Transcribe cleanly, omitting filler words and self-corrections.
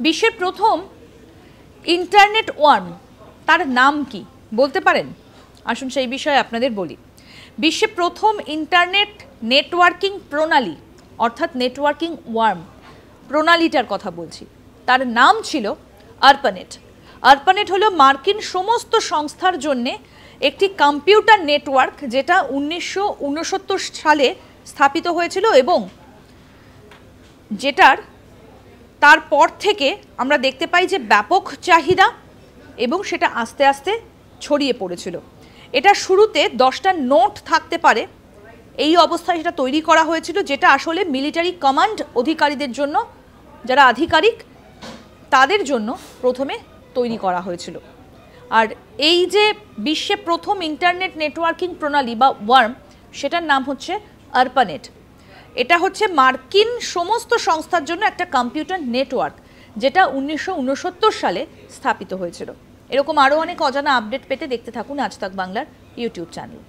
বিশ্বের প্রথম internet worm তার নাম কি বলতে পারেন? আসুন সেই বিষয়ে আপনাদের বলি। বিশ্বে প্রথম ইন্টারনেট নেটওয়ার্কিং প্রণালী অর্থাৎ নেটওয়ার্কিং ওয়ার্ম প্রণালীটার কথা বলছি, তার নাম ছিল আরপানেট। আরপানেট হলো মার্কিন সমস্ত সংস্থার জন্য একটি কম্পিউটার নেটওয়ার্ক, যেটা 1969 সালে স্থাপিত হয়েছিল এবং যেটার তারপর থেকে আমরা দেখতে পাই যে ব্যাপক চাহিদা এবং সেটা আস্তে আস্তে ছড়িয়ে পড়েছিল। এটা শুরুতে 10টা নোট থাকতে পারে এই অবস্থায় সেটা তৈরি করা হয়েছিল, যেটা আসলে মিলিটারি কমান্ড অধিকারীদের জন্য, যারা আধিকারিক তাদের জন্য প্রথমে তৈরি করা হয়েছিল। আর এই যে বিশ্বে প্রথম ইন্টারনেট নেটওয়ার্কিং প্রণালী বা ওয়ার্ম, সেটার নাম হচ্ছে আরপানেট। এটা হচ্ছে মার্কিন সমস্ত সংস্থার জন্য একটা কম্পিউটার নেটওয়ার্ক, যেটা 1969 সালে স্থাপিত হয়েছিল। এরকম আরও অনেক অজানা আপডেট পেতে দেখতে থাকুন আজ তাক বাংলার ইউটিউব চ্যানেল।